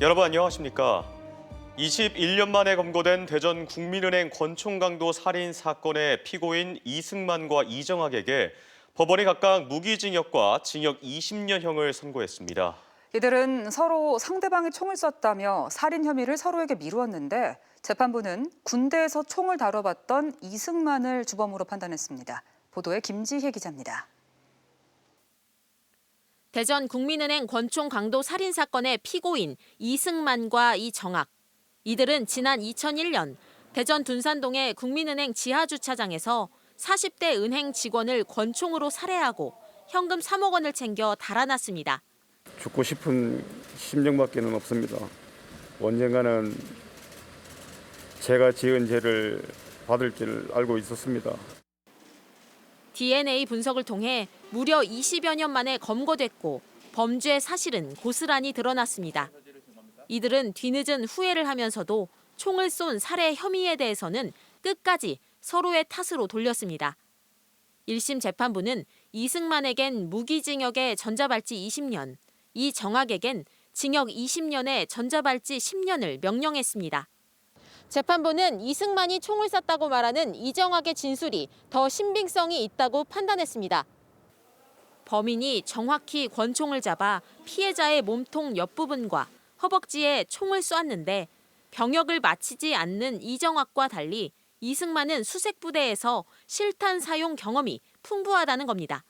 여러분 안녕하십니까? 21년 만에 검거된 대전 국민은행 권총강도 살인 사건의 피고인 이승만과 이정학에게 법원이 각각 무기징역과 징역 20년형을 선고했습니다. 이들은 서로 상대방이 총을 쐈다며 살인 혐의를 서로에게 미루었는데 재판부는 군대에서 총을 다뤄봤던 이승만을 주범으로 판단했습니다. 보도에 김지혜 기자입니다. 대전 국민은행 권총 강도 살인 사건의 피고인 이승만과 이정학. 이들은 지난 2001년 대전 둔산동의 국민은행 지하주차장에서 40대 은행 직원을 권총으로 살해하고 현금 3억 원을 챙겨 달아났습니다. 죽고 싶은 심정밖에는 없습니다. 언젠가는 제가 지은 죄를 받을 줄 알고 있었습니다. DNA 분석을 통해 무려 20여 년 만에 검거됐고 범죄 사실은 고스란히 드러났습니다. 이들은 뒤늦은 후회를 하면서도 총을 쏜 살해 혐의에 대해서는 끝까지 서로의 탓으로 돌렸습니다. 1심 재판부는 이승만에겐 무기징역에 전자발찌 20년, 이정학에겐 징역 20년에 전자발찌 10년을 명령했습니다. 재판부는 이승만이 총을 쐈다고 말하는 이정학의 진술이 더 신빙성이 있다고 판단했습니다. 범인이 정확히 권총을 잡아 피해자의 몸통 옆부분과 허벅지에 총을 쐈는데 병역을 마치지 않는 이정학과 달리 이승만은 수색부대에서 실탄 사용 경험이 풍부하다는 겁니다.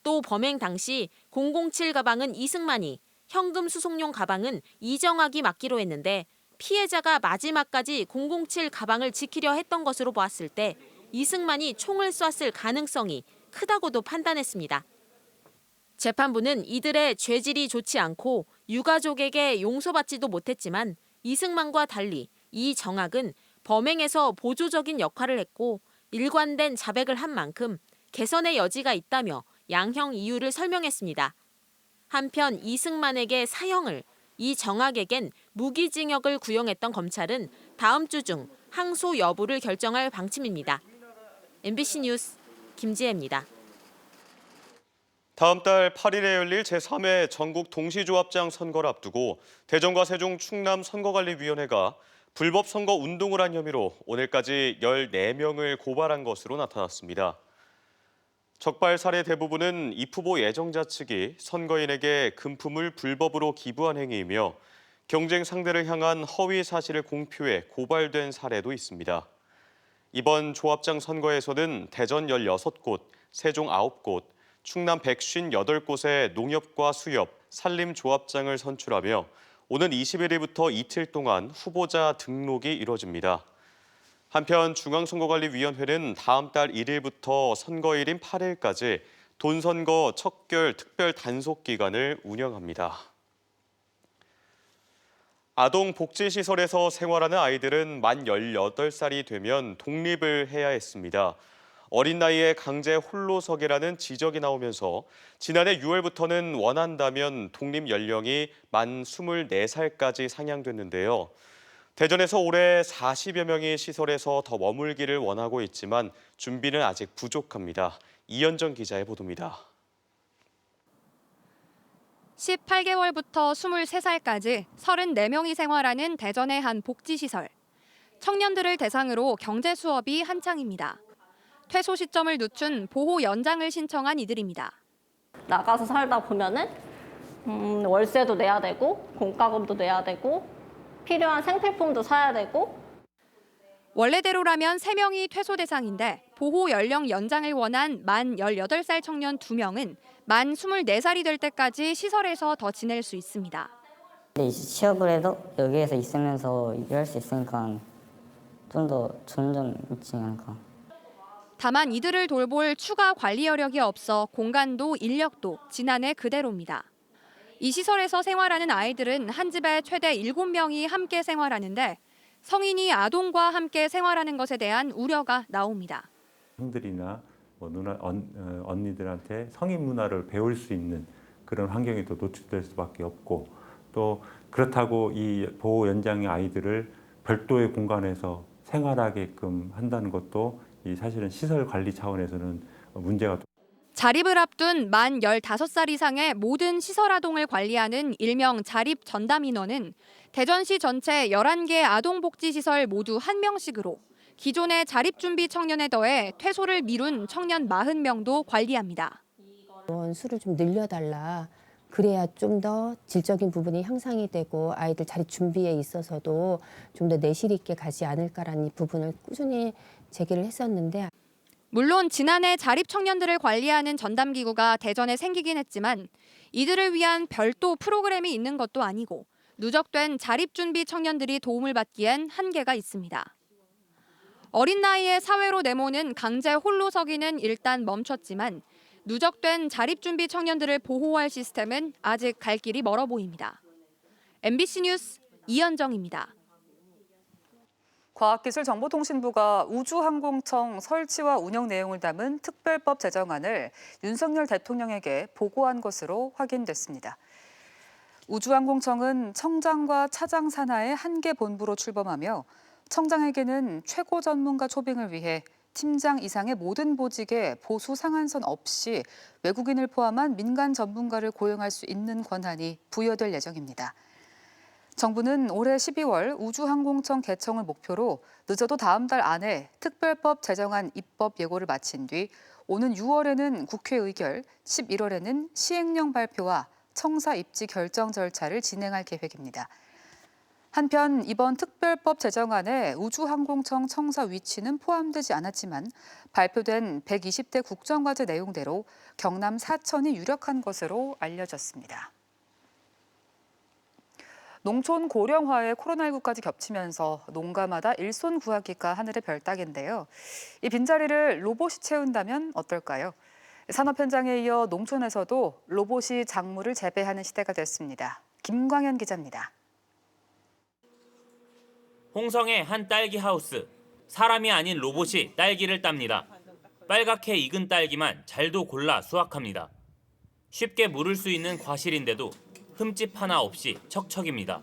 또 범행 당시 007 가방은 이승만이, 현금 수송용 가방은 이정학이 맡기로 했는데 피해자가 마지막까지 007 가방을 지키려 했던 것으로 보았을 때 이승만이 총을 쐈을 가능성이 크다고도 판단했습니다. 재판부는 이들의 죄질이 좋지 않고 유가족에게 용서받지도 못했지만 이승만과 달리 이정학은 범행에서 보조적인 역할을 했고 일관된 자백을 한 만큼 개선의 여지가 있다며 양형 이유를 설명했습니다. 한편 이승만에게 사형을, 이정학에겐 무기징역을 구형했던 검찰은 다음 주 중 항소 여부를 결정할 방침입니다. MBC 뉴스 김지혜입니다. 다음 달 8일에 열릴 제3회 전국 동시조합장 선거를 앞두고 대전과 세종 충남 선거관리위원회가 불법 선거 운동을 한 혐의로 오늘까지 14명을 고발한 것으로 나타났습니다. 적발 사례 대부분은 이 후보 예정자 측이 선거인에게 금품을 불법으로 기부한 행위이며 경쟁 상대를 향한 허위 사실을 공표해 고발된 사례도 있습니다. 이번 조합장 선거에서는 대전 16곳, 세종 9곳, 충남 158곳의 농협과 수협, 산림 조합장을 선출하며 오는 21일부터 이틀 동안 후보자 등록이 이뤄집니다. 한편 중앙선거관리위원회는 다음 달 1일부터 선거일인 8일까지 돈선거 척결 특별 단속 기간을 운영합니다. 아동복지시설에서 생활하는 아이들은 만 18살이 되면 독립을 해야 했습니다. 어린 나이에 강제 홀로서기라는 지적이 나오면서 지난해 6월부터는 원한다면 독립 연령이 만 24살까지 상향됐는데요. 대전에서 올해 40여 명이 시설에서 더 머물기를 원하고 있지만 준비는 아직 부족합니다. 이현정 기자의 보도입니다. 18개월부터 23살까지 34명이 생활하는 대전의 한 복지시설. 청년들을 대상으로 경제 수업이 한창입니다. 퇴소 시점을 늦춘 보호 연장을 신청한 이들입니다. 나가서 살다 보면은 월세도 내야 되고 공과금도 내야 되고 필요한 생필품도 사야 되고. 원래대로라면 3명이 퇴소 대상인데 보호 연령 연장을 원한 만 18살 청년 2명은 만 24살이 될 때까지 시설에서 더 지낼 수 있습니다. 이제 취업을 해도 여기에서 있으면서 일할 수 있으니까 좀 더 좋은 점 있지 않을까. 다만 이들을 돌볼 추가 관리 여력이 없어 공간도 인력도 지난해 그대로입니다. 이 시설에서 생활하는 아이들은 한 집에 최대 7명이 함께 생활하는데 성인이 아동과 함께 생활하는 것에 대한 우려가 나옵니다. 형들이나 누나, 언니들한테 성인 문화를 배울 수 있는 그런 환경에 또 노출될 수밖에 없고, 또 그렇다고 이 보호 연장의 아이들을 별도의 공간에서 생활하게끔 한다는 것도 이 사실은 시설 관리 차원에서는 문제가. 자립을 앞둔 만 15살 이상의 모든 시설아동을 관리하는 일명 자립 전담인원은 대전시 전체 11개 아동복지시설 모두 1명씩으로 기존의 자립준비 청년에 더해 퇴소를 미룬 청년 40명도 관리합니다. 수를 좀 늘려달라. 그래야 좀 더 질적인 부분이 향상이 되고 아이들 자립 준비에 있어서도 좀 더 내실 있게 가지 않을까라는 부분을 꾸준히 제기를 했었는데 물론 지난해 자립 청년들을 관리하는 전담기구가 대전에 생기긴 했지만 이들을 위한 별도 프로그램이 있는 것도 아니고 누적된 자립준비 청년들이 도움을 받기엔 한계가 있습니다. 어린 나이에 사회로 내모는 강제 홀로서기는 일단 멈췄지만 누적된 자립준비 청년들을 보호할 시스템은 아직 갈 길이 멀어 보입니다. MBC 뉴스 이현정입니다. 과학기술정보통신부가 우주항공청 설치와 운영 내용을 담은 특별법 제정안을 윤석열 대통령에게 보고한 것으로 확인됐습니다. 우주항공청은 청장과 차장 산하의 한 개 본부로 출범하며 청장에게는 최고 전문가 초빙을 위해 팀장 이상의 모든 보직에 보수 상한선 없이 외국인을 포함한 민간 전문가를 고용할 수 있는 권한이 부여될 예정입니다. 정부는 올해 12월 우주항공청 개청을 목표로 늦어도 다음 달 안에 특별법 제정안 입법 예고를 마친 뒤 오는 6월에는 국회 의결, 11월에는 시행령 발표와 청사 입지 결정 절차를 진행할 계획입니다. 한편 이번 특별법 제정안에 우주항공청 청사 위치는 포함되지 않았지만 발표된 120대 국정과제 내용대로 경남 사천이 유력한 것으로 알려졌습니다. 농촌 고령화에 코로나19까지 겹치면서 농가마다 일손 구하기가 하늘의 별따기인데요. 이 빈자리를 로봇이 채운다면 어떨까요? 산업 현장에 이어 농촌에서도 로봇이 작물을 재배하는 시대가 됐습니다. 김광현 기자입니다. 홍성의 한 딸기 하우스. 사람이 아닌 로봇이 딸기를 땁니다. 빨갛게 익은 딸기만 잘도 골라 수확합니다. 쉽게 물을 수 있는 과실인데도 흠집 하나 없이 척척입니다.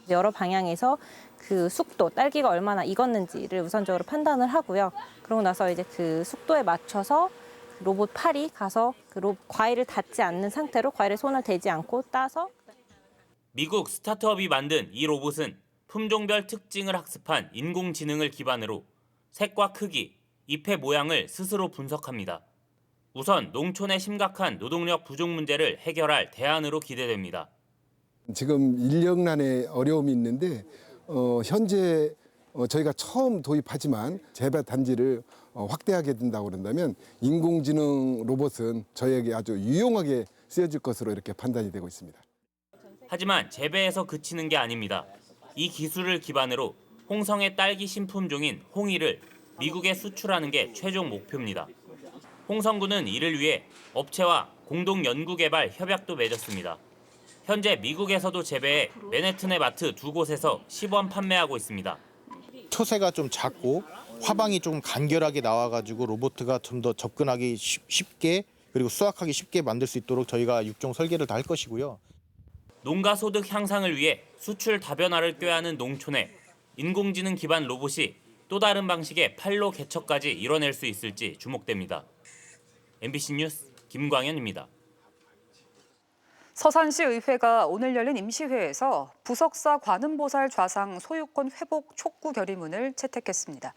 여러 방향에서 그 숙도, 딸기가 얼마나 익었는지를 우선적으로 판단을 하고요. 그러고 나서 이제 그 숙도에 맞춰서 로봇 팔이 가서 그 과일을 닿지 않는 상태로 과일에 손을 대지 않고 따서. 미국 스타트업이 만든 이 로봇은 품종별 특징을 학습한 인공지능을 기반으로 색과 크기, 잎의 모양을 스스로 분석합니다. 우선 농촌의 심각한 노동력 부족 문제를 해결할 대안으로 기대됩니다. 지금 인력난에 어려움이 있는데 현재 저희가 처음 도입하지만 재배 단지를 확대하게 된다고 그런다면 인공지능 로봇은 저희에게 아주 유용하게 쓰여질 것으로 이렇게 판단이 되고 있습니다. 하지만 재배에서 그치는 게 아닙니다. 이 기술을 기반으로 홍성의 딸기 신품종인 홍이를 미국에 수출하는 게 최종 목표입니다. 홍성군은 이를 위해 업체와 공동 연구개발 협약도 맺었습니다. 현재 미국에서도 재배해 맨해튼의 마트 2곳에서 시범 판매하고 있습니다. 초세가 좀 작고 화방이 좀 간결하게 나와가지고 로봇가 좀 더 접근하기 쉽게 그리고 수확하기 쉽게 만들 수 있도록 저희가 육종 설계를 다 할 것이고요. 농가 소득 향상을 위해 수출 다변화를 꾀하는 농촌에 인공지능 기반 로봇이 또 다른 방식의 판로 개척까지 이뤄낼 수 있을지 주목됩니다. MBC 뉴스 김광현입니다. 서산시 의회가 오늘 열린 임시회에서 부석사 관음보살 좌상 소유권 회복 촉구 결의문을 채택했습니다.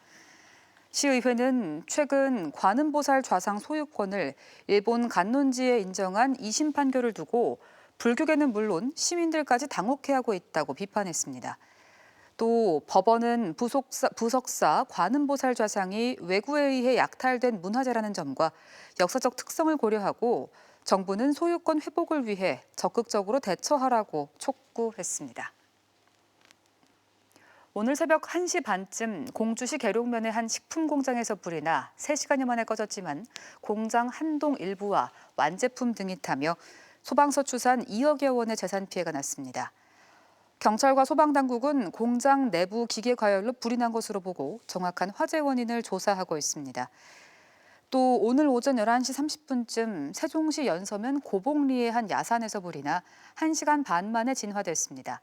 시의회는 최근 관음보살 좌상 소유권을 일본 간논지에 인정한 2심 판결을 두고 불교계는 물론 시민들까지 당혹해하고 있다고 비판했습니다. 또 법원은 부석사 관음보살 좌상이 외구에 의해 약탈된 문화재라는 점과 역사적 특성을 고려하고 정부는 소유권 회복을 위해 적극적으로 대처하라고 촉구했습니다. 오늘 새벽 1시 반쯤 공주시 계룡면의 한 식품 공장에서 불이 나 3시간여 만에 꺼졌지만 공장 한 동 일부와 완제품 등이 타며 소방서 추산 2억여 원의 재산 피해가 났습니다. 경찰과 소방당국은 공장 내부 기계 과열로 불이 난 것으로 보고 정확한 화재 원인을 조사하고 있습니다. 또 오늘 오전 11시 30분쯤 세종시 연서면 고봉리의 한 야산에서 불이 나 1시간 반 만에 진화됐습니다.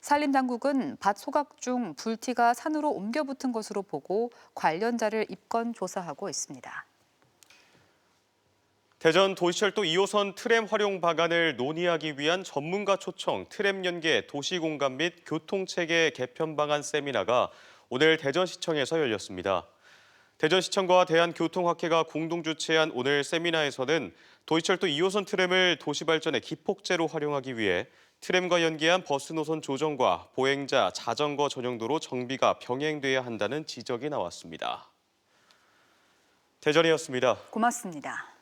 산림당국은 밭 소각 중 불티가 산으로 옮겨 붙은 것으로 보고 관련자를 입건 조사하고 있습니다. 대전 도시철도 2호선 트램 활용 방안을 논의하기 위한 전문가 초청 트램 연계 도시공간 및 교통체계 개편 방안 세미나가 오늘 대전시청에서 열렸습니다. 대전시청과 대한교통학회가 공동 주최한 오늘 세미나에서는 도시철도 2호선 트램을 도시발전의 기폭제로 활용하기 위해 트램과 연계한 버스 노선 조정과 보행자, 자전거 전용도로 정비가 병행돼야 한다는 지적이 나왔습니다. 대전이었습니다. 고맙습니다.